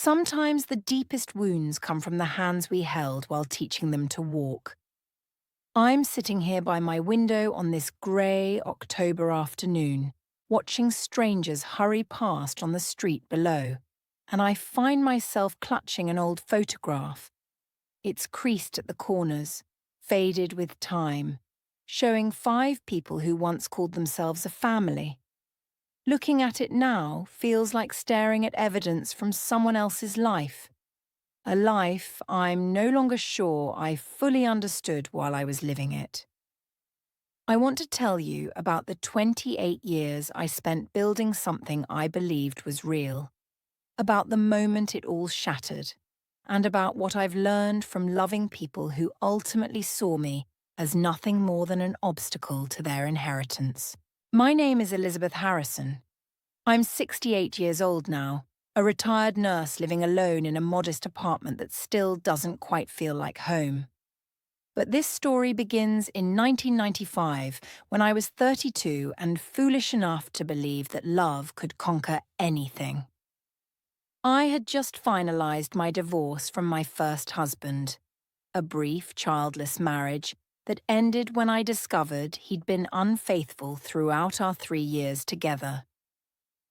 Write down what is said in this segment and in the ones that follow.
Sometimes the deepest wounds come from the hands we held while teaching them to walk. I'm sitting here by my window on this grey October afternoon, watching strangers hurry past on the street below, and I find myself clutching an old photograph. It's creased at the corners, faded with time, showing 5 people who once called themselves a family. Looking at it now feels like staring at evidence from someone else's life. A life I'm no longer sure I fully understood while I was living it. I want to tell you about the 28 years I spent building something I believed was real, about the moment it all shattered, and about what I've learned from loving people who ultimately saw me as nothing more than an obstacle to their inheritance. My name is Elizabeth Harrison. I'm 68 years old now, a retired nurse living alone in a modest apartment that still doesn't quite feel like home. But this story begins in 1995, when I was 32 and foolish enough to believe that love could conquer anything. I had just finalized my divorce from my first husband, a brief, childless marriage that ended when I discovered he'd been unfaithful throughout our 3 years together.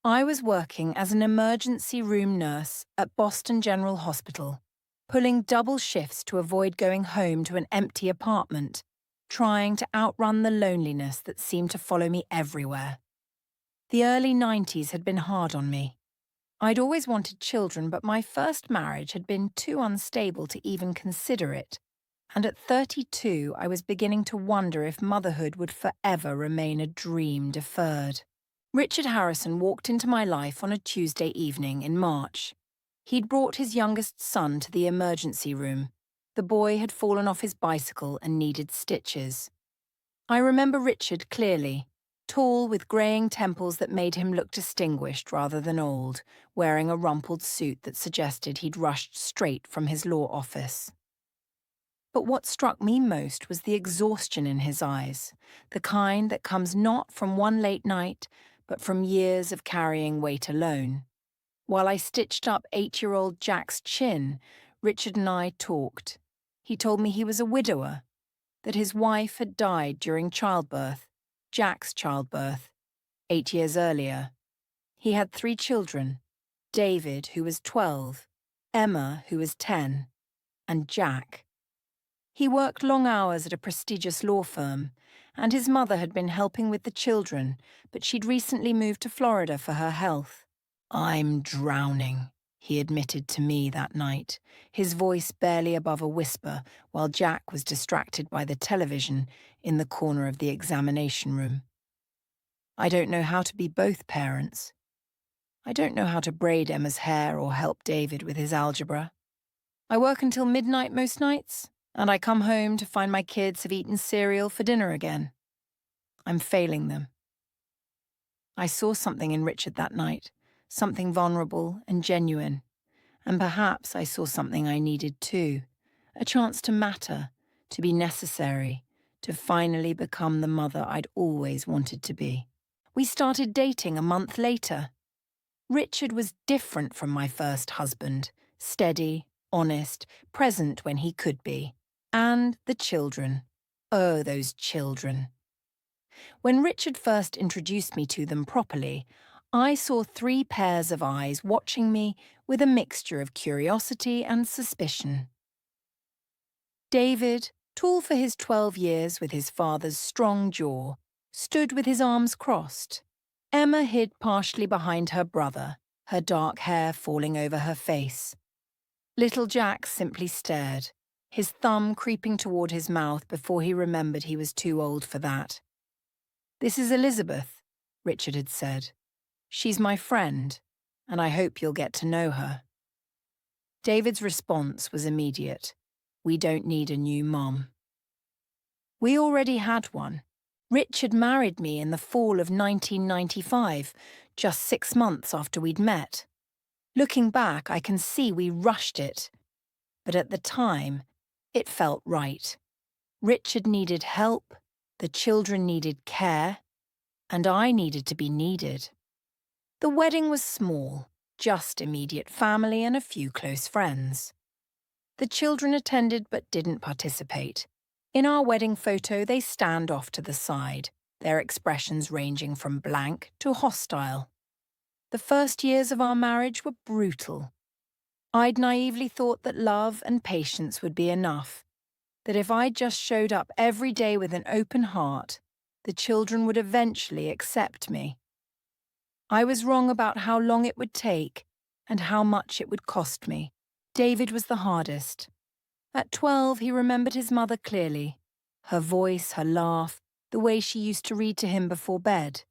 I was working as an emergency room nurse at Boston General Hospital, pulling double shifts to avoid going home to an empty apartment, trying to outrun the loneliness that seemed to follow me everywhere. The early 90s had been hard on me. I'd always wanted children, but my first marriage had been too unstable to even consider it, and at 32 I was beginning to wonder if motherhood would forever remain a dream deferred. Richard Harrison walked into my life on a Tuesday evening in March. He'd brought his youngest son to the emergency room. The boy had fallen off his bicycle and needed stitches. I remember Richard clearly, tall with greying temples that made him look distinguished rather than old, wearing a rumpled suit that suggested he'd rushed straight from his law office. But what struck me most was the exhaustion in his eyes, the kind that comes not from one late night, but from years of carrying weight alone. While I stitched up 8-year-old Jack's chin, Richard and I talked. He told me he was a widower, that his wife had died during childbirth, Jack's childbirth, 8 years earlier. He had 3 children, David, who was 12, Emma, who was 10, and Jack. He worked long hours at a prestigious law firm, and his mother had been helping with the children, but she'd recently moved to Florida for her health. "I'm drowning," he admitted to me that night, his voice barely above a whisper, while Jack was distracted by the television in the corner of the examination room. "I don't know how to be both parents. I don't know how to braid Emma's hair or help David with his algebra. I work until midnight most nights, and I come home to find my kids have eaten cereal for dinner again. I'm failing them." I saw something in Richard that night, something vulnerable and genuine. And perhaps I saw something I needed too, a chance to matter, to be necessary, to finally become the mother I'd always wanted to be. We started dating a month later. Richard was different from my first husband, steady, honest, present when he could be. And the children. Oh, those children. When Richard first introduced me to them properly, I saw 3 pairs of eyes watching me with a mixture of curiosity and suspicion. David, tall for his 12 years with his father's strong jaw, stood with his arms crossed. Emma hid partially behind her brother, her dark hair falling over her face. Little Jack simply stared, his thumb creeping toward his mouth before he remembered he was too old for that. "This is Elizabeth," Richard had said. "She's my friend, and I hope you'll get to know her." David's response was immediate. "We don't need a new mom." We already had one. Richard married me in the fall of 1995, just 6 months after we'd met. Looking back, I can see we rushed it. But at the time, it felt right. Richard needed help, the children needed care, and I needed to be needed. The wedding was small, just immediate family and a few close friends. The children attended but didn't participate. In our wedding photo, they stand off to the side, their expressions ranging from blank to hostile. The first years of our marriage were brutal. I'd naively thought that love and patience would be enough, that if I just showed up every day with an open heart, the children would eventually accept me. I was wrong about how long it would take and how much it would cost me. David was the hardest. At 12, he remembered his mother clearly. Her voice, her laugh, the way she used to read to him before bed.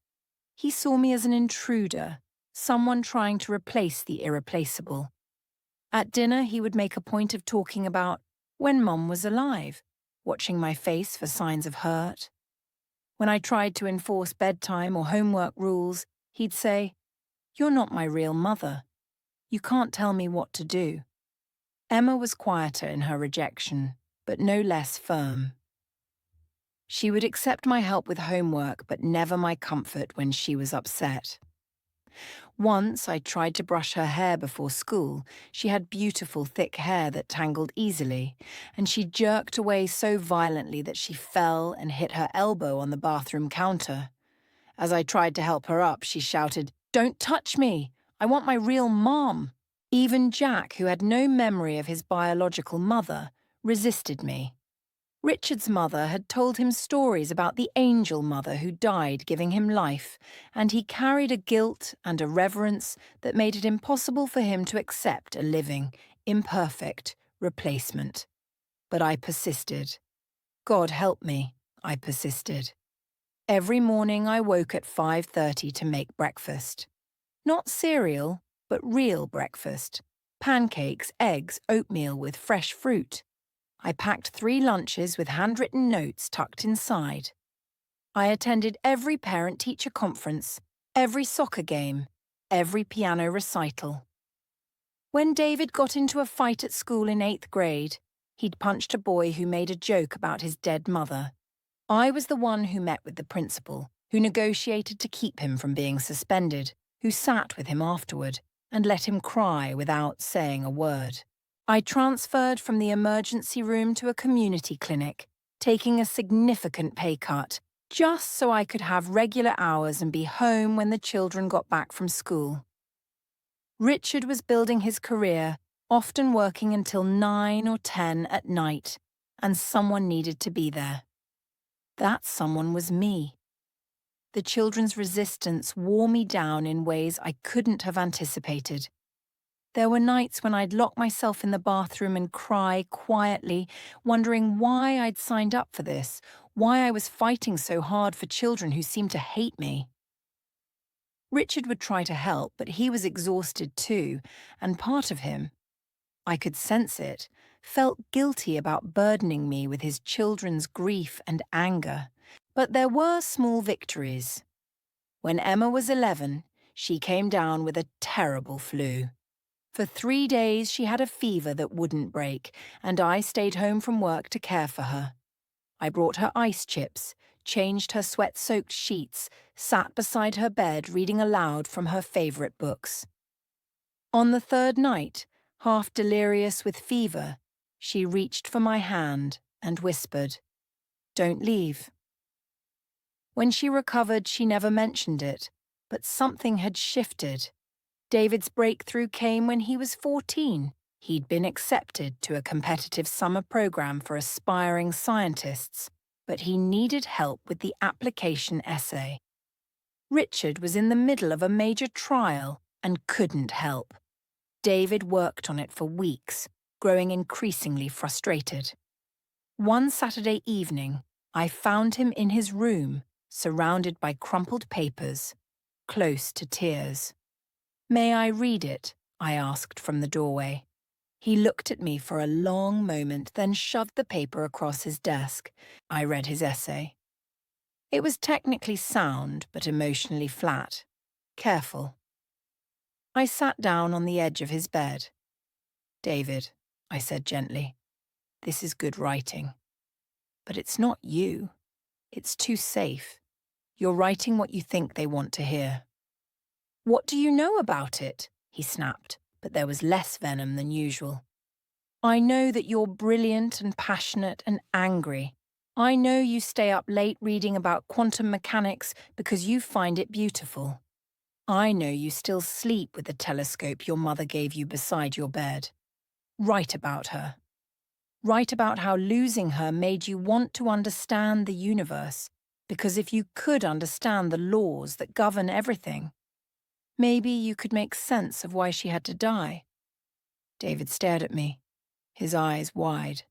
He saw me as an intruder, someone trying to replace the irreplaceable. At dinner, he would make a point of talking about when Mom was alive, watching my face for signs of hurt. When I tried to enforce bedtime or homework rules, he'd say, "You're not my real mother. You can't tell me what to do." Emma was quieter in her rejection, but no less firm. She would accept my help with homework, but never my comfort when she was upset. Once I tried to brush her hair before school. She had beautiful thick hair that tangled easily, and she jerked away so violently that she fell and hit her elbow on the bathroom counter. As I tried to help her up, she shouted, "Don't touch me! I want my real mom!" Even Jack, who had no memory of his biological mother, resisted me. Richard's mother had told him stories about the angel mother who died giving him life, and he carried a guilt and a reverence that made it impossible for him to accept a living, imperfect replacement. But I persisted. God help me, I persisted. Every morning I woke at 5:30 to make breakfast. Not cereal, but real breakfast. Pancakes, eggs, oatmeal with fresh fruit. I packed 3 lunches with handwritten notes tucked inside. I attended every parent-teacher conference, every soccer game, every piano recital. When David got into a fight at school in 8th grade, he'd punched a boy who made a joke about his dead mother. I was the one who met with the principal, who negotiated to keep him from being suspended, who sat with him afterward and let him cry without saying a word. I transferred from the emergency room to a community clinic, taking a significant pay cut, just so I could have regular hours and be home when the children got back from school. Richard was building his career, often working until 9 or 10 at night, and someone needed to be there. That someone was me. The children's resistance wore me down in ways I couldn't have anticipated. There were nights when I'd lock myself in the bathroom and cry quietly, wondering why I'd signed up for this, why I was fighting so hard for children who seemed to hate me. Richard would try to help, but he was exhausted too, and part of him, I could sense it, felt guilty about burdening me with his children's grief and anger. But there were small victories. When Emma was 11, she came down with a terrible flu. For 3 days she had a fever that wouldn't break, and I stayed home from work to care for her. I brought her ice chips, changed her sweat-soaked sheets, sat beside her bed reading aloud from her favourite books. On the 3rd night, half delirious with fever, she reached for my hand and whispered, "Don't leave." When she recovered, she never mentioned it, but something had shifted. David's breakthrough came when he was 14. He'd been accepted to a competitive summer program for aspiring scientists, but he needed help with the application essay. Richard was in the middle of a major trial and couldn't help. David worked on it for weeks, growing increasingly frustrated. One Saturday evening, I found him in his room, surrounded by crumpled papers, close to tears. "May I read it?" I asked from the doorway. He looked at me for a long moment, then shoved the paper across his desk. I read his essay. It was technically sound, but emotionally flat. Careful. I sat down on the edge of his bed. "David," I said gently, "this is good writing. But it's not you. It's too safe. You're writing what you think they want to hear." "What do you know about it?" he snapped, but there was less venom than usual. I know that you're brilliant and passionate and angry. I know you stay up late reading about quantum mechanics because you find it beautiful. I know you still sleep with the telescope your mother gave you beside your bed. Write about her. Write about how losing her made you want to understand the universe, because if you could understand the laws that govern everything, maybe you could make sense of why she had to die. David stared at me, his eyes wide.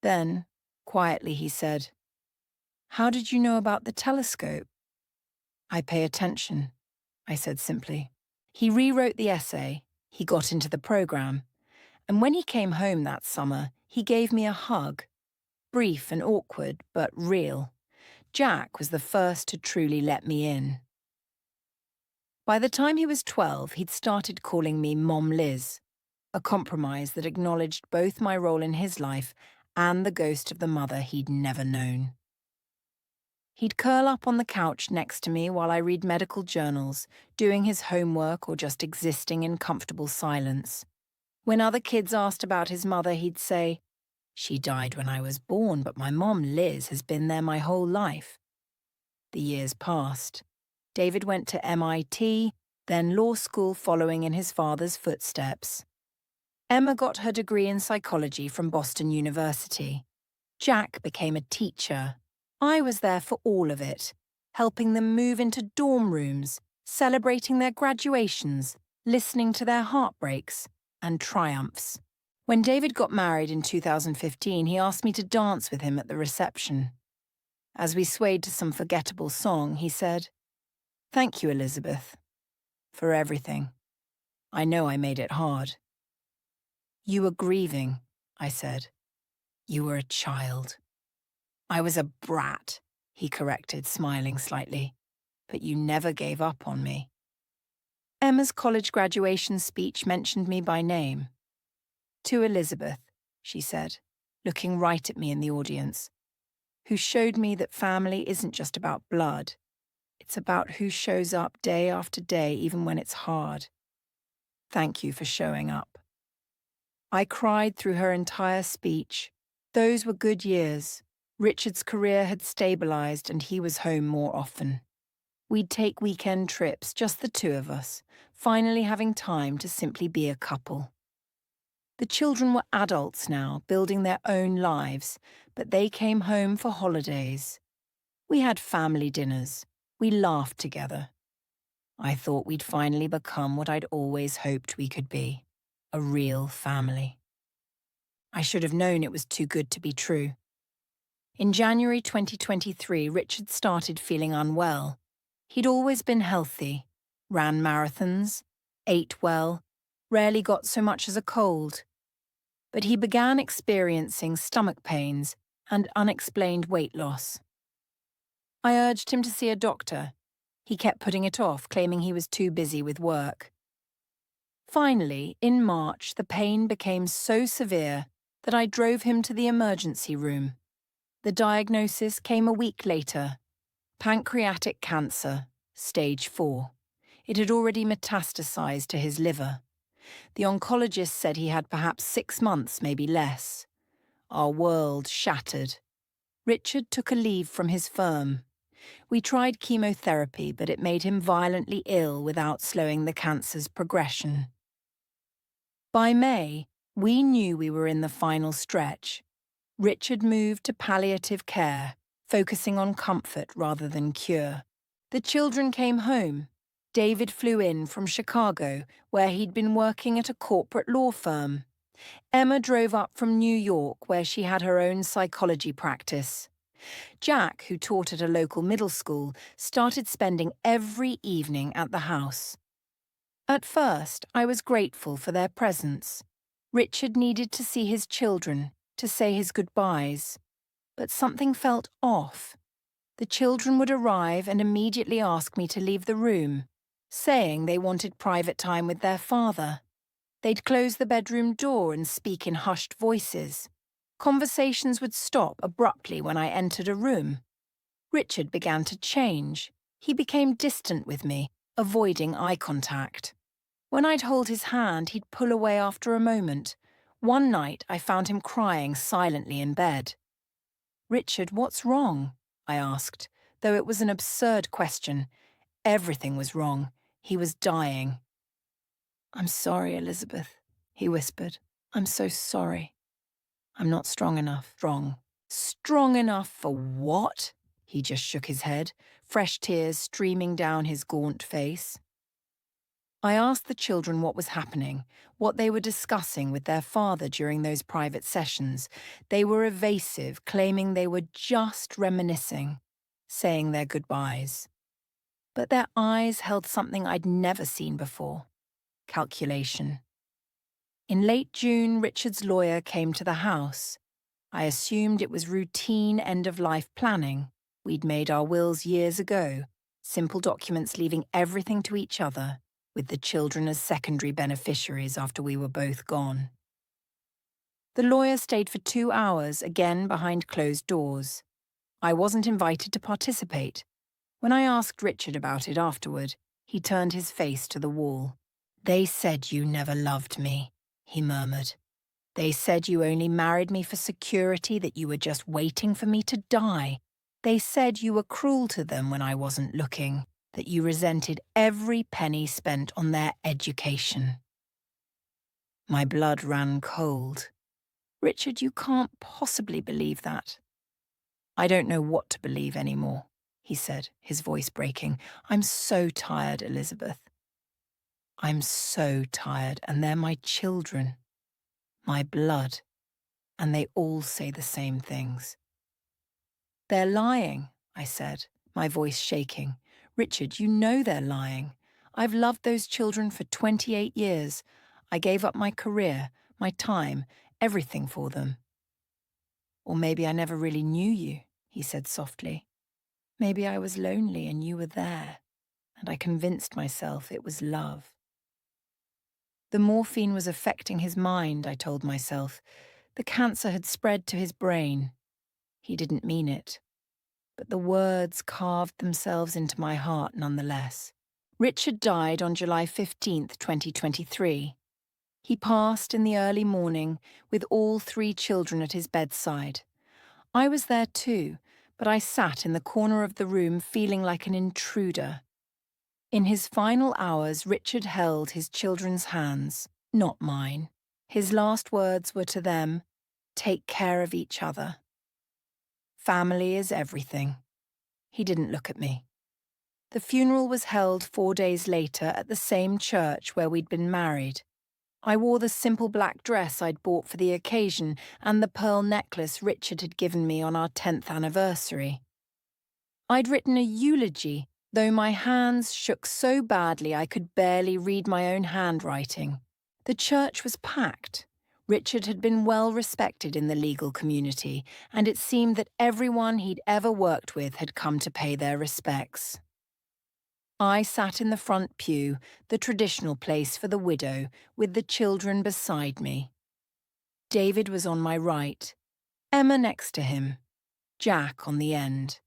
Then, quietly, he said, "How did you know about the telescope?" "I pay attention," I said simply. He rewrote the essay, he got into the program, and when he came home that summer, he gave me a hug. Brief and awkward, but real. Jack was the first to truly let me in. By the time he was 12, he'd started calling me Mom Liz, a compromise that acknowledged both my role in his life and the ghost of the mother he'd never known. He'd curl up on the couch next to me while I read medical journals, doing his homework or just existing in comfortable silence. When other kids asked about his mother, he'd say, "She died when I was born, but my mom, Liz, has been there my whole life." The years passed. David went to MIT, then law school following in his father's footsteps. Emma got her degree in psychology from Boston University. Jack became a teacher. I was there for all of it, helping them move into dorm rooms, celebrating their graduations, listening to their heartbreaks and triumphs. When David got married in 2015, he asked me to dance with him at the reception. As we swayed to some forgettable song, he said, "Thank you, Elizabeth, for everything. I know I made it hard." "You were grieving," I said. "You were a child." "I was a brat," he corrected, smiling slightly. "But you never gave up on me." Emma's college graduation speech mentioned me by name. "To Elizabeth," she said, looking right at me in the audience, "who showed me that family isn't just about blood. It's about who shows up day after day, even when it's hard. Thank you for showing up." I cried through her entire speech. Those were good years. Richard's career had stabilized and he was home more often. We'd take weekend trips, just the two of us, finally having time to simply be a couple. The children were adults now, building their own lives, but they came home for holidays. We had family dinners. We laughed together. I thought we'd finally become what I'd always hoped we could be, a real family. I should have known it was too good to be true. In January 2023, Richard started feeling unwell. He'd always been healthy, ran marathons, ate well, rarely got so much as a cold. But he began experiencing stomach pains and unexplained weight loss. I urged him to see a doctor. He kept putting it off, claiming he was too busy with work. Finally, in March, the pain became so severe that I drove him to the emergency room. The diagnosis came a week later. Pancreatic cancer, stage 4. It had already metastasized to his liver. The oncologist said he had perhaps 6 months, maybe less. Our world shattered. Richard took a leave from his firm. We tried chemotherapy, but it made him violently ill without slowing the cancer's progression. By May, we knew we were in the final stretch. Richard moved to palliative care, focusing on comfort rather than cure. The children came home. David flew in from Chicago, where he'd been working at a corporate law firm. Emma drove up from New York, where she had her own psychology practice. Jack, who taught at a local middle school, started spending every evening at the house. At first, I was grateful for their presence. Richard needed to see his children, to say his goodbyes. But something felt off. The children would arrive and immediately ask me to leave the room, saying they wanted private time with their father. They'd close the bedroom door and speak in hushed voices. Conversations would stop abruptly when I entered a room. Richard began to change. He became distant with me, avoiding eye contact. When I'd hold his hand, he'd pull away after a moment. One night, I found him crying silently in bed. "Richard, what's wrong?" I asked, though it was an absurd question. Everything was wrong. He was dying. "I'm sorry, Elizabeth," he whispered. "I'm so sorry. I'm not strong enough." Strong. Strong enough for what? He just shook his head, fresh tears streaming down his gaunt face. I asked the children what was happening, what they were discussing with their father during those private sessions. They were evasive, claiming they were just reminiscing, saying their goodbyes. But their eyes held something I'd never seen before: calculation. In late June, Richard's lawyer came to the house. I assumed it was routine end-of-life planning. We'd made our wills years ago, simple documents leaving everything to each other, with the children as secondary beneficiaries after we were both gone. The lawyer stayed for 2 hours, again behind closed doors. I wasn't invited to participate. When I asked Richard about it afterward, he turned his face to the wall. "They said you never loved me," he murmured. "They said you only married me for security, that you were just waiting for me to die. They said you were cruel to them when I wasn't looking, that you resented every penny spent on their education." My blood ran cold. "Richard, you can't possibly believe that." "I don't know what to believe anymore," he said, his voice breaking. "I'm so tired, Elizabeth. I'm so tired, and they're my children, my blood, and they all say the same things." "They're lying," I said, my voice shaking. "Richard, you know they're lying. I've loved those children for 28 years. I gave up my career, my time, everything for them." "Or maybe I never really knew you," he said softly. "Maybe I was lonely and you were there, and I convinced myself it was love." The morphine was affecting his mind, I told myself. The cancer had spread to his brain. He didn't mean it, but the words carved themselves into my heart nonetheless. Richard died on July 15th, 2023. He passed in the early morning with all 3 children at his bedside. I was there too, but I sat in the corner of the room feeling like an intruder. In his final hours, Richard held his children's hands, not mine. His last words were to them, "Take care of each other. Family is everything." He didn't look at me. The funeral was held 4 days later at the same church where we'd been married. I wore the simple black dress I'd bought for the occasion and the pearl necklace Richard had given me on our 10th anniversary. I'd written a eulogy, though my hands shook so badly I could barely read my own handwriting. The church was packed. Richard had been well respected in the legal community, and it seemed that everyone he'd ever worked with had come to pay their respects. I sat in the front pew, the traditional place for the widow, with the children beside me. David was on my right, Emma next to him, Jack on the end.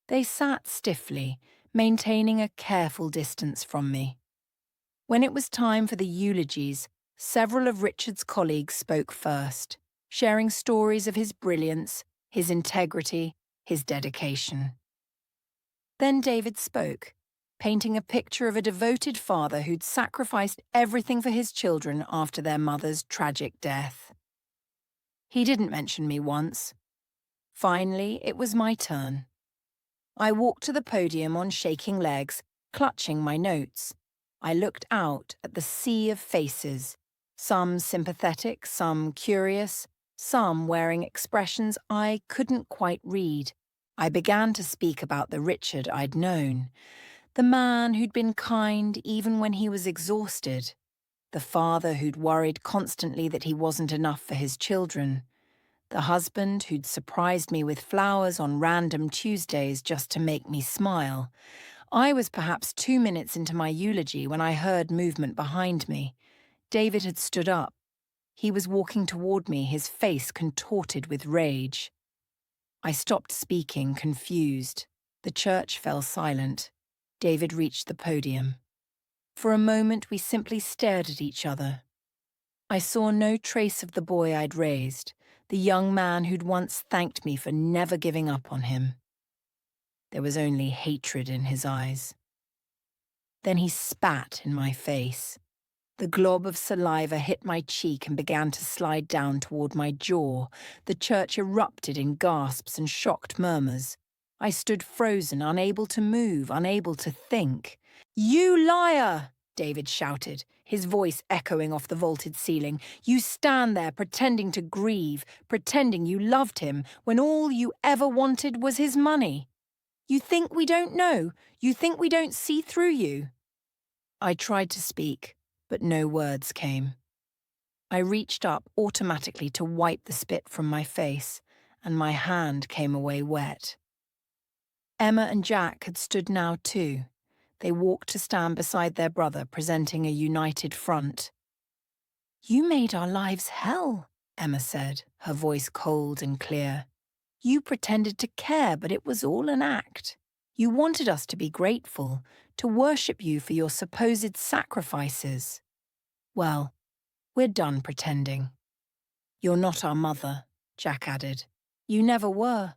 They sat stiffly, maintaining a careful distance from me. When it was time for the eulogies, several of Richard's colleagues spoke first, sharing stories of his brilliance, his integrity, his dedication. Then David spoke, painting a picture of a devoted father who'd sacrificed everything for his children after their mother's tragic death. He didn't mention me once. Finally, it was my turn. I walked to the podium on shaking legs, clutching my notes. I looked out at the sea of faces, some sympathetic, some curious, some wearing expressions I couldn't quite read. I began to speak about the Richard I'd known, the man who'd been kind even when he was exhausted, the father who'd worried constantly that he wasn't enough for his children, the husband who'd surprised me with flowers on random Tuesdays just to make me smile. I was perhaps 2 minutes into my eulogy when I heard movement behind me. David had stood up. He was walking toward me, his face contorted with rage. I stopped speaking, confused. The church fell silent. David reached the podium. For a moment, we simply stared at each other. I saw no trace of the boy I'd raised, the young man who'd once thanked me for never giving up on him. There was only hatred in his eyes. Then he spat in my face. The glob of saliva hit my cheek and began to slide down toward my jaw. The church erupted in gasps and shocked murmurs. I stood frozen, unable to move, unable to think. "You liar!" David shouted, his voice echoing off the vaulted ceiling. "You stand there pretending to grieve, pretending you loved him, when all you ever wanted was his money. You think we don't know? You think we don't see through you?" I tried to speak, but no words came. I reached up automatically to wipe the spit from my face, and my hand came away wet. Emma and Jack had stood now too. They walked to stand beside their brother, presenting a united front. "You made our lives hell," Emma said, her voice cold and clear. "You pretended to care, but it was all an act. You wanted us to be grateful, to worship you for your supposed sacrifices. Well, we're done pretending." "You're not our mother," Jack added. "You never were."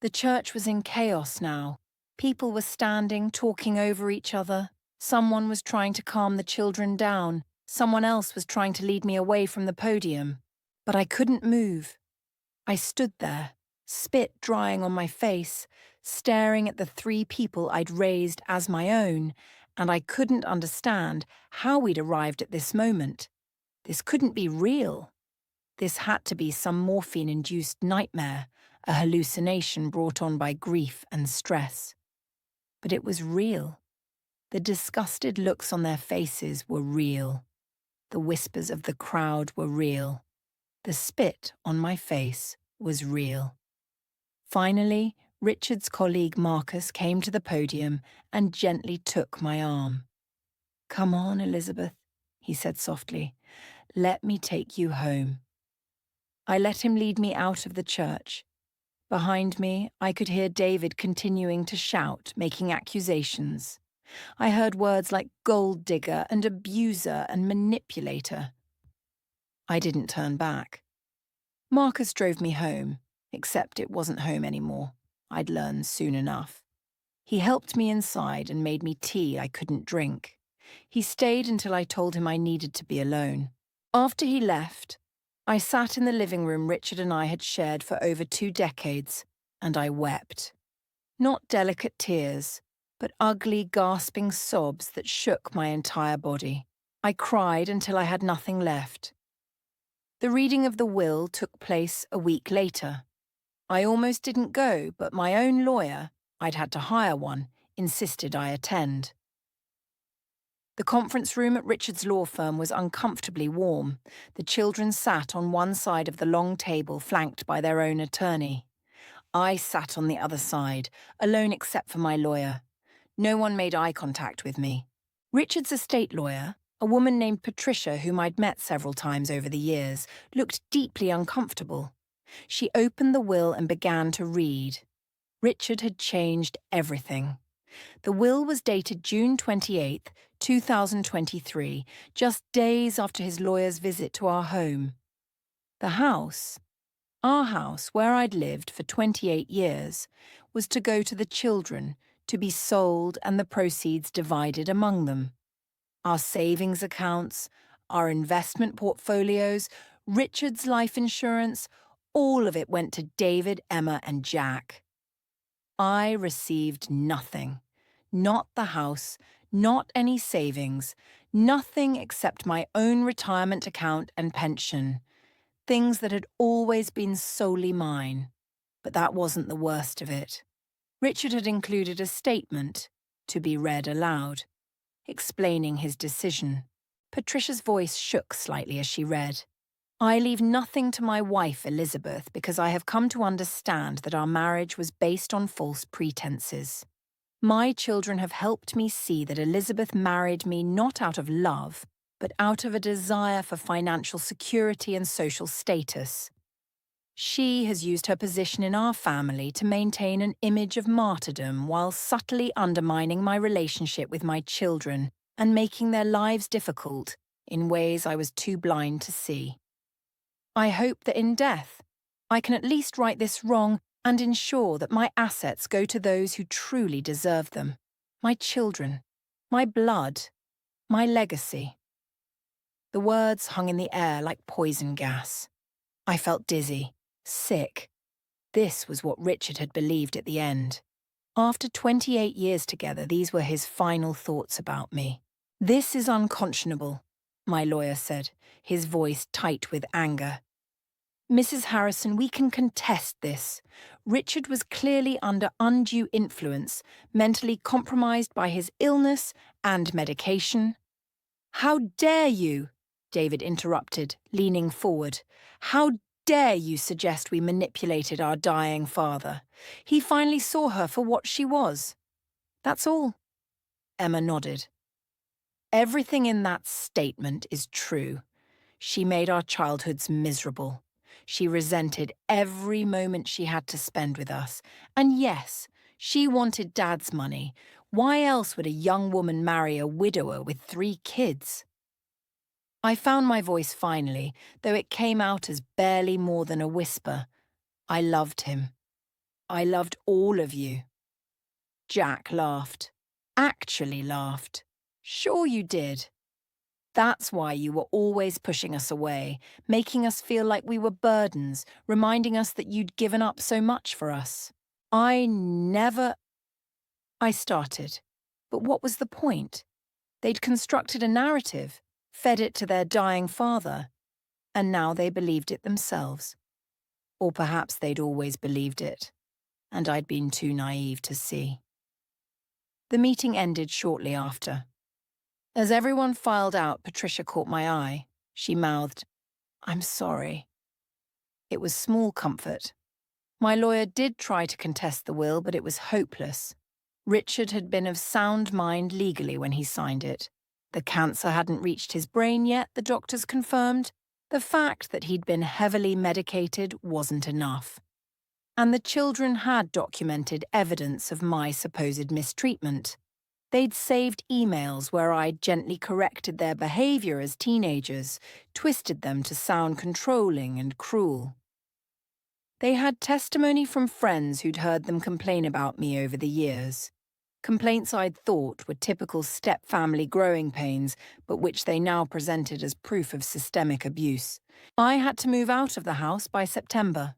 The church was in chaos now. People were standing, talking over each other. Someone was trying to calm the children down. Someone else was trying to lead me away from the podium. But I couldn't move. I stood there, spit drying on my face, staring at the 3 people I'd raised as my own, and I couldn't understand how we'd arrived at this moment. This couldn't be real. This had to be some morphine-induced nightmare, a hallucination brought on by grief and stress. But it was real. The disgusted looks on their faces were real. The whispers of the crowd were real. The spit on my face was real. Finally, Richard's colleague Marcus came to the podium and gently took my arm. "Come on, Elizabeth," he said softly. "Let me take you home." I let him lead me out of the church. Behind me, I could hear David continuing to shout, making accusations. I heard words like gold digger and abuser and manipulator. I didn't turn back. Marcus drove me home, except it wasn't home anymore. I'd learned soon enough. He helped me inside and made me tea I couldn't drink. He stayed until I told him I needed to be alone. After he left, I sat in the living room Richard and I had shared for over 2 decades, and I wept. Not delicate tears, but ugly, gasping sobs that shook my entire body. I cried until I had nothing left. The reading of the will took place a week later. I almost didn't go, but my own lawyer, I'd had to hire one, insisted I attend. The conference room at Richard's law firm was uncomfortably warm. The children sat on one side of the long table flanked by their own attorney. I sat on the other side, alone except for my lawyer. No one made eye contact with me. Richard's estate lawyer, a woman named Patricia whom I'd met several times over the years, looked deeply uncomfortable. She opened the will and began to read. Richard had changed everything. The will was dated June 28th, 2023, just days after his lawyer's visit to our home. The house, our house where I'd lived for 28 years, was to go to the children, to be sold and the proceeds divided among them. Our savings accounts, our investment portfolios, Richard's life insurance, all of it went to David, Emma, and Jack. I received nothing. Not the house, not any savings, nothing except my own retirement account and pension. Things that had always been solely mine. But that wasn't the worst of it. Richard had included a statement, to be read aloud, explaining his decision. Patricia's voice shook slightly as she read. "I leave nothing to my wife, Elizabeth, because I have come to understand that our marriage was based on false pretenses. My children have helped me see that Elizabeth married me not out of love, but out of a desire for financial security and social status. She has used her position in our family to maintain an image of martyrdom while subtly undermining my relationship with my children and making their lives difficult in ways I was too blind to see. I hope that in death, I can at least right this wrong and ensure that my assets go to those who truly deserve them. My children, my blood, my legacy. The words hung in the air like poison gas. I felt dizzy, sick. This was what Richard had believed at the end. After 28 years together, these were his final thoughts about me. "This is unconscionable," my lawyer said, his voice tight with anger. "Mrs. Harrison, we can contest this. Richard was clearly under undue influence, mentally compromised by his illness and medication." "How dare you?" David interrupted, leaning forward. "How dare you suggest we manipulated our dying father? He finally saw her for what she was." "That's all." Emma nodded. "Everything in that statement is true. She made our childhoods miserable. She resented every moment she had to spend with us. And yes, she wanted Dad's money. Why else would a young woman marry a widower with 3 kids? I found my voice finally, though it came out as barely more than a whisper. I loved him. I loved all of you. Jack laughed. Actually laughed. "Sure you did. That's why you were always pushing us away, making us feel like we were burdens, reminding us that you'd given up so much for us." I started. But what was the point? They'd constructed a narrative, fed it to their dying father, and now they believed it themselves. Or perhaps they'd always believed it, and I'd been too naive to see. The meeting ended shortly after. As everyone filed out, Patricia caught my eye. She mouthed, "I'm sorry." It was small comfort. My lawyer did try to contest the will, but it was hopeless. Richard had been of sound mind legally when he signed it. The cancer hadn't reached his brain yet, the doctors confirmed. The fact that he'd been heavily medicated wasn't enough. And the children had documented evidence of my supposed mistreatment. They'd saved emails where I'd gently corrected their behavior as teenagers, twisted them to sound controlling and cruel. They had testimony from friends who'd heard them complain about me over the years. Complaints I'd thought were typical step-family growing pains, but which they now presented as proof of systemic abuse. I had to move out of the house by September.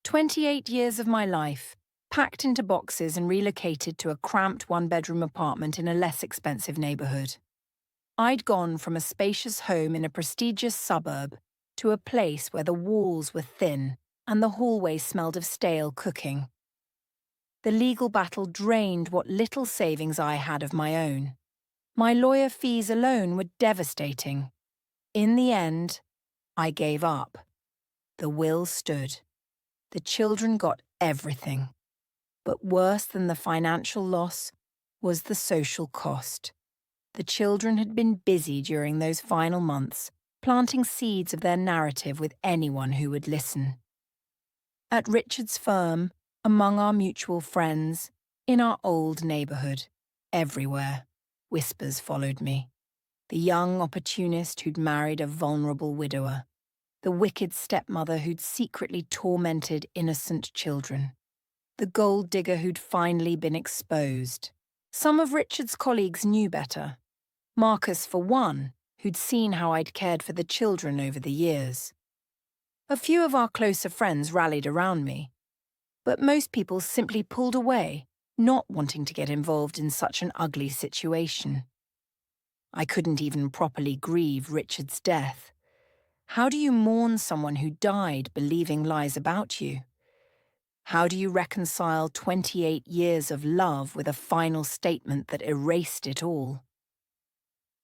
28 years of my life, packed into boxes and relocated to a cramped one-bedroom apartment in a less expensive neighborhood. I'd gone from a spacious home in a prestigious suburb to a place where the walls were thin and the hallway smelled of stale cooking. The legal battle drained what little savings I had of my own. My lawyer fees alone were devastating. In the end, I gave up. The will stood. The children got everything. But worse than the financial loss was the social cost. The children had been busy during those final months, planting seeds of their narrative with anyone who would listen. At Richard's firm, among our mutual friends, in our old neighborhood, everywhere, whispers followed me. The young opportunist who'd married a vulnerable widower. The wicked stepmother who'd secretly tormented innocent children. The gold digger who'd finally been exposed. Some of Richard's colleagues knew better. Marcus, for one, who'd seen how I'd cared for the children over the years. A few of our closer friends rallied around me, but most people simply pulled away, not wanting to get involved in such an ugly situation. I couldn't even properly grieve Richard's death. How do you mourn someone who died believing lies about you? How do you reconcile 28 years of love with a final statement that erased it all?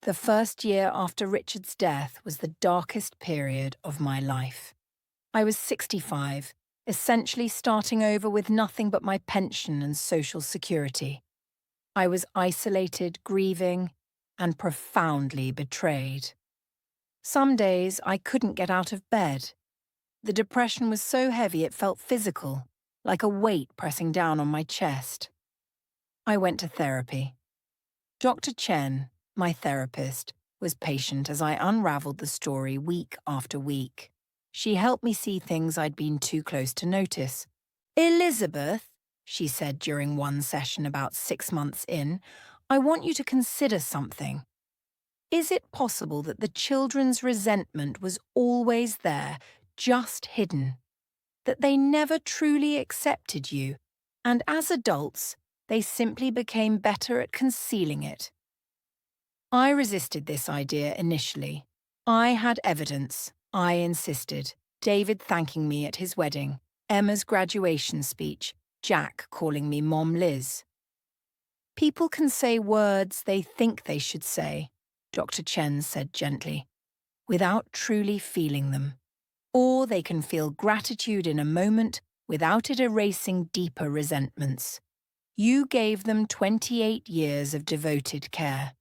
The first year after Richard's death was the darkest period of my life. I was 65, essentially starting over with nothing but my pension and social security. I was isolated, grieving, and profoundly betrayed. Some days I couldn't get out of bed. The depression was so heavy it felt physical, like a weight pressing down on my chest. I went to therapy. Dr. Chen, my therapist, was patient as I unraveled the story week after week. She helped me see things I'd been too close to notice. Elizabeth, she said during one session about 6 months in, I want you to consider something. Is it possible that the children's resentment was always there, just hidden? That they never truly accepted you, and as adults, they simply became better at concealing it? I resisted this idea initially. I had evidence. I insisted. David thanking me at his wedding, Emma's graduation speech, Jack calling me Mom Liz. People can say words they think they should say, Dr. Chen said gently, without truly feeling them. Or they can feel gratitude in a moment without it erasing deeper resentments. You gave them 28 years of devoted care.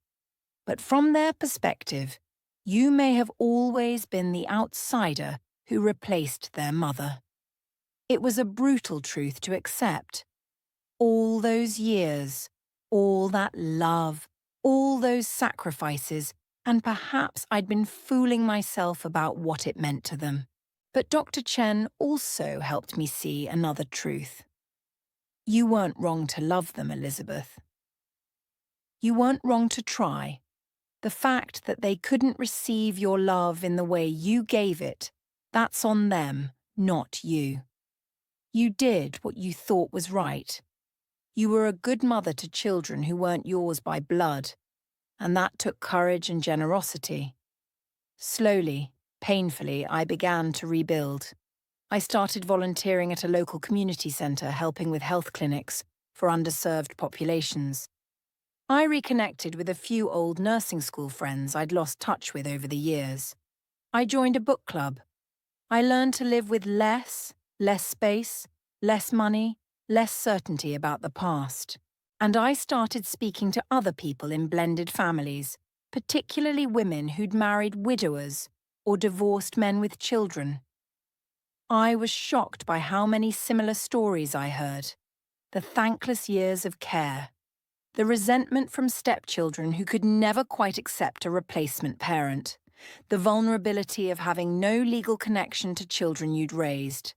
But from their perspective, you may have always been the outsider who replaced their mother. It was a brutal truth to accept. All those years, all that love, all those sacrifices, and perhaps I'd been fooling myself about what it meant to them. But Dr. Chen also helped me see another truth. You weren't wrong to love them, Elizabeth. You weren't wrong to try. The fact that they couldn't receive your love in the way you gave it, that's on them, not you. You did what you thought was right. You were a good mother to children who weren't yours by blood, and that took courage and generosity. Slowly, painfully, I began to rebuild. I started volunteering at a local community centre helping with health clinics for underserved populations. I reconnected with a few old nursing school friends I'd lost touch with over the years. I joined a book club. I learned to live with less space, less money, less certainty about the past. And I started speaking to other people in blended families, particularly women who'd married widowers or divorced men with children. I was shocked by how many similar stories I heard. The thankless years of care. The resentment from stepchildren who could never quite accept a replacement parent. The vulnerability of having no legal connection to children you'd raised.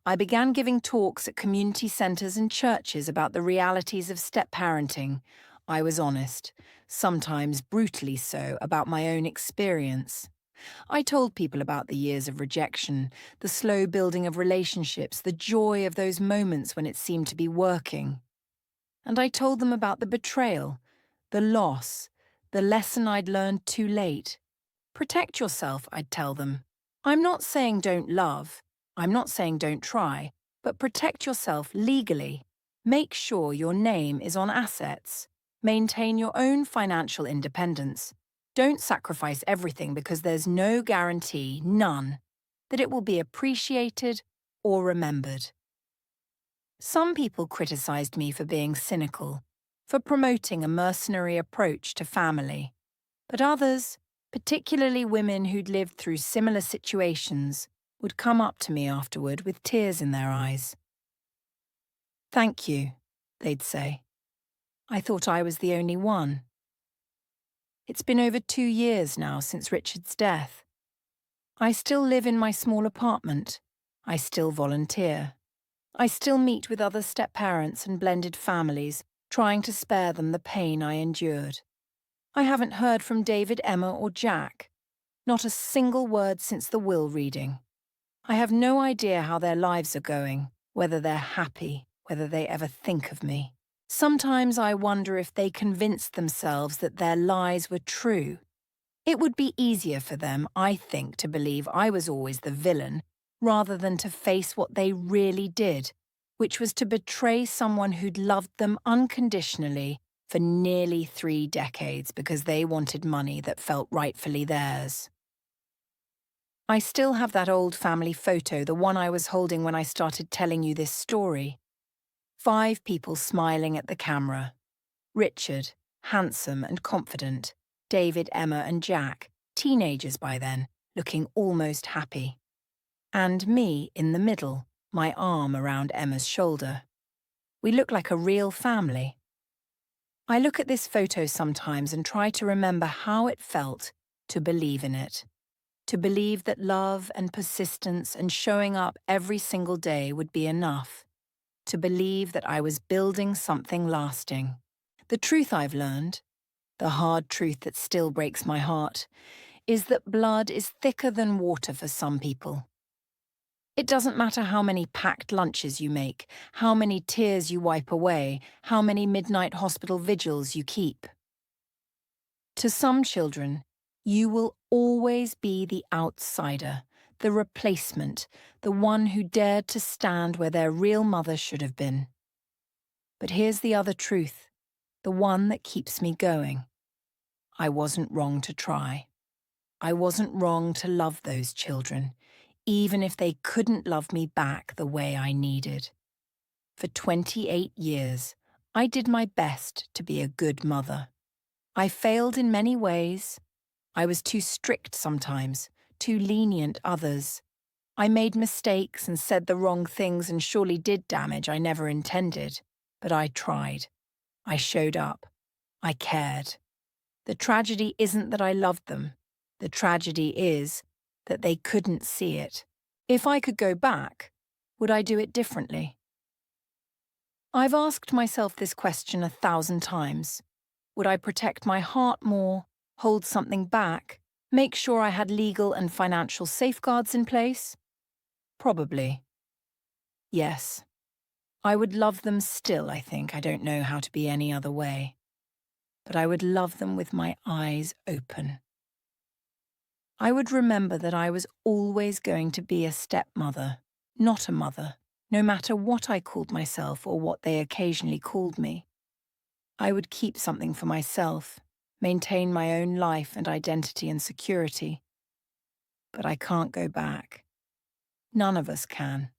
I began giving talks at community centres and churches about the realities of step-parenting. I was honest, sometimes brutally so, about my own experience. I told people about the years of rejection, the slow building of relationships, the joy of those moments when it seemed to be working. And I told them about the betrayal, the loss, the lesson I'd learned too late. Protect yourself, I'd tell them. I'm not saying don't love. I'm not saying don't try, but protect yourself legally. Make sure your name is on assets. Maintain your own financial independence. Don't sacrifice everything because there's no guarantee, none, that it will be appreciated or remembered. Some people criticized me for being cynical, for promoting a mercenary approach to family. But others, particularly women who'd lived through similar situations, would come up to me afterward with tears in their eyes. Thank you, they'd say. I thought I was the only one. It's been over 2 years now since Richard's death. I still live in my small apartment. I still volunteer. I still meet with other step-parents and blended families, trying to spare them the pain I endured. I haven't heard from David, Emma, or Jack. Not a single word since the will reading. I have no idea how their lives are going, whether they're happy, whether they ever think of me. Sometimes I wonder if they convinced themselves that their lies were true. It would be easier for them, I think, to believe I was always the villain, rather than to face what they really did, which was to betray someone who'd loved them unconditionally for nearly 3 decades because they wanted money that felt rightfully theirs. I still have that old family photo, the one I was holding when I started telling you this story. 5 people smiling at the camera. Richard, handsome and confident. David, Emma and Jack, teenagers by then, looking almost happy. And me in the middle, my arm around Emma's shoulder. We look like a real family. I look at this photo sometimes and try to remember how it felt to believe in it. To believe that love and persistence and showing up every single day would be enough. To believe that I was building something lasting. The truth I've learned, the hard truth that still breaks my heart, is that blood is thicker than water for some people. It doesn't matter how many packed lunches you make, how many tears you wipe away, how many midnight hospital vigils you keep. To some children, you will always be the outsider, the replacement, the one who dared to stand where their real mother should have been. But here's the other truth, the one that keeps me going. I wasn't wrong to try. I wasn't wrong to love those children, even if they couldn't love me back the way I needed. For 28 years, I did my best to be a good mother. I failed in many ways. I was too strict sometimes, too lenient others. I made mistakes and said the wrong things and surely did damage I never intended. But I tried. I showed up. I cared. The tragedy isn't that I loved them. The tragedy is that they couldn't see it. If I could go back, would I do it differently? I've asked myself this question 1,000 times. Would I protect my heart more, hold something back, make sure I had legal and financial safeguards in place? Probably. Yes. I would love them still, I think. I don't know how to be any other way. But I would love them with my eyes open. I would remember that I was always going to be a stepmother, not a mother, no matter what I called myself or what they occasionally called me. I would keep something for myself, maintain my own life and identity and security. But I can't go back. None of us can.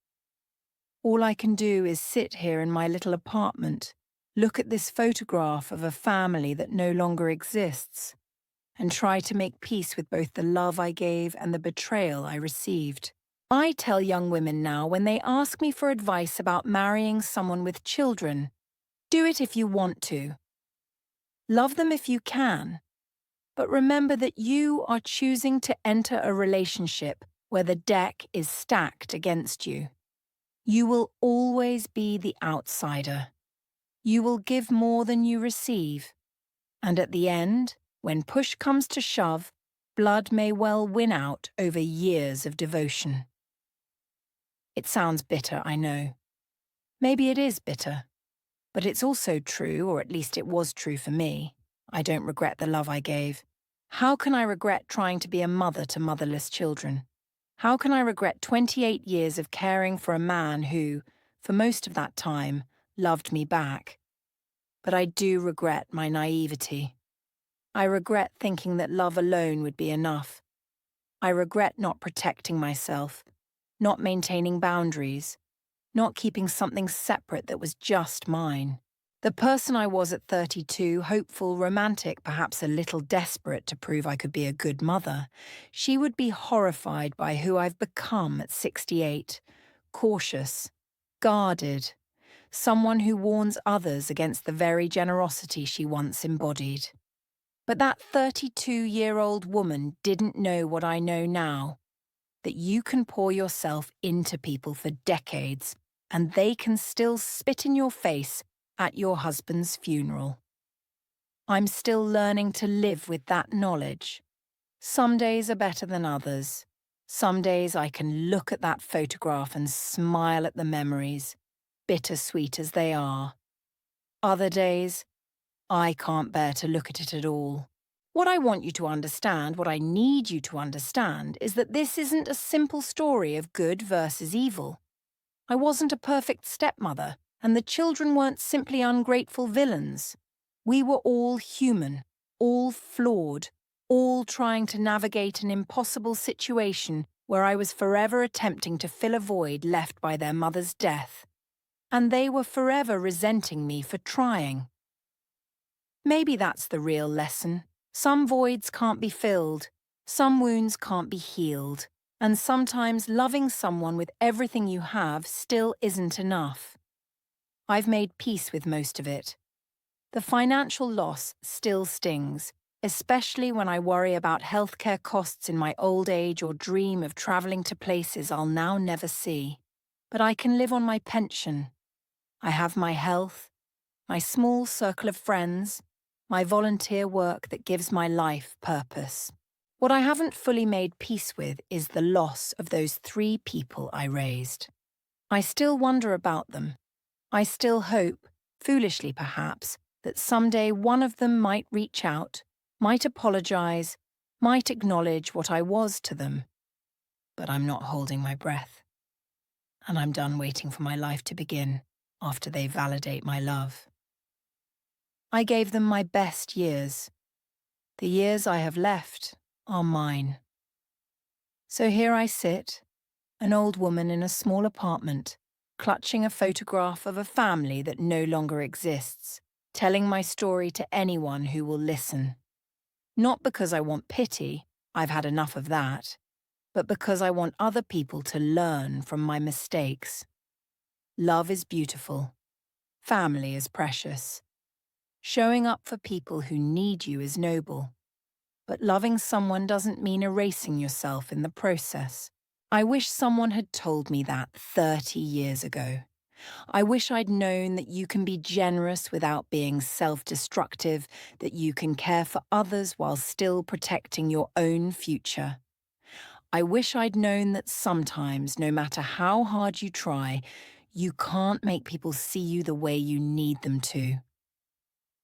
All I can do is sit here in my little apartment, look at this photograph of a family that no longer exists, and try to make peace with both the love I gave and the betrayal I received. I tell young women now when they ask me for advice about marrying someone with children, do it if you want to. Love them if you can. But remember that you are choosing to enter a relationship where the deck is stacked against you. You will always be the outsider. You will give more than you receive. And at the end, when push comes to shove, blood may well win out over years of devotion. It sounds bitter, I know. Maybe it is bitter. But it's also true, or at least it was true for me. I don't regret the love I gave. How can I regret trying to be a mother to motherless children? How can I regret 28 years of caring for a man who, for most of that time, loved me back? But I do regret my naivety. I regret thinking that love alone would be enough. I regret not protecting myself, not maintaining boundaries, not keeping something separate that was just mine. The person I was at 32, hopeful, romantic, perhaps a little desperate to prove I could be a good mother, she would be horrified by who I've become at 68. Cautious, guarded, someone who warns others against the very generosity she once embodied. But that 32-year-old woman didn't know what I know now, that you can pour yourself into people for decades and they can still spit in your face at your husband's funeral. I'm still learning to live with that knowledge. Some days are better than others. Some days I can look at that photograph and smile at the memories, bittersweet as they are. Other days, I can't bear to look at it at all. What I want you to understand, what I need you to understand, is that this isn't a simple story of good versus evil. I wasn't a perfect stepmother, and the children weren't simply ungrateful villains. We were all human, all flawed, all trying to navigate an impossible situation where I was forever attempting to fill a void left by their mother's death. And they were forever resenting me for trying. Maybe that's the real lesson. Some voids can't be filled, some wounds can't be healed, and sometimes loving someone with everything you have still isn't enough. I've made peace with most of it. The financial loss still stings, especially when I worry about healthcare costs in my old age or dream of travelling to places I'll now never see. But I can live on my pension. I have my health, my small circle of friends, my volunteer work that gives my life purpose. What I haven't fully made peace with is the loss of those 3 people I raised. I still wonder about them. I still hope, foolishly perhaps, that someday one of them might reach out, might apologize, might acknowledge what I was to them. But I'm not holding my breath. And I'm done waiting for my life to begin after they validate my love. I gave them my best years. The years I have left are mine. So here I sit, an old woman in a small apartment, clutching a photograph of a family that no longer exists, telling my story to anyone who will listen. Not because I want pity, I've had enough of that, but because I want other people to learn from my mistakes. Love is beautiful. Family is precious. Showing up for people who need you is noble. But loving someone doesn't mean erasing yourself in the process. I wish someone had told me that 30 years ago. I wish I'd known that you can be generous without being self-destructive, that you can care for others while still protecting your own future. I wish I'd known that sometimes, no matter how hard you try, you can't make people see you the way you need them to.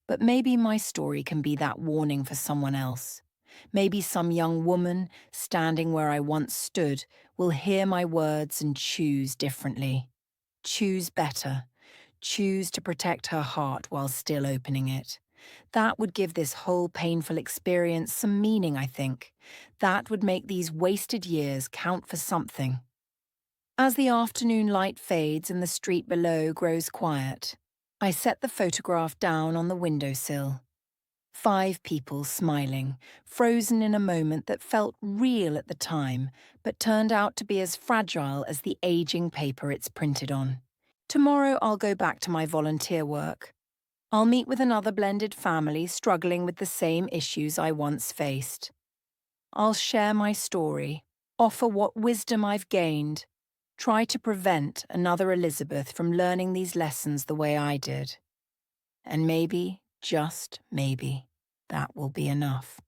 But maybe my story can be that warning for someone else. Maybe some young woman, standing where I once stood, will hear my words and choose differently. Choose better. Choose to protect her heart while still opening it. That would give this whole painful experience some meaning, I think. That would make these wasted years count for something. As the afternoon light fades and the street below grows quiet, I set the photograph down on the windowsill. 5 people smiling, frozen in a moment that felt real at the time, but turned out to be as fragile as the aging paper it's printed on. Tomorrow I'll go back to my volunteer work. I'll meet with another blended family struggling with the same issues I once faced. I'll share my story, offer what wisdom I've gained, try to prevent another Elizabeth from learning these lessons the way I did. And maybe, just maybe, that will be enough.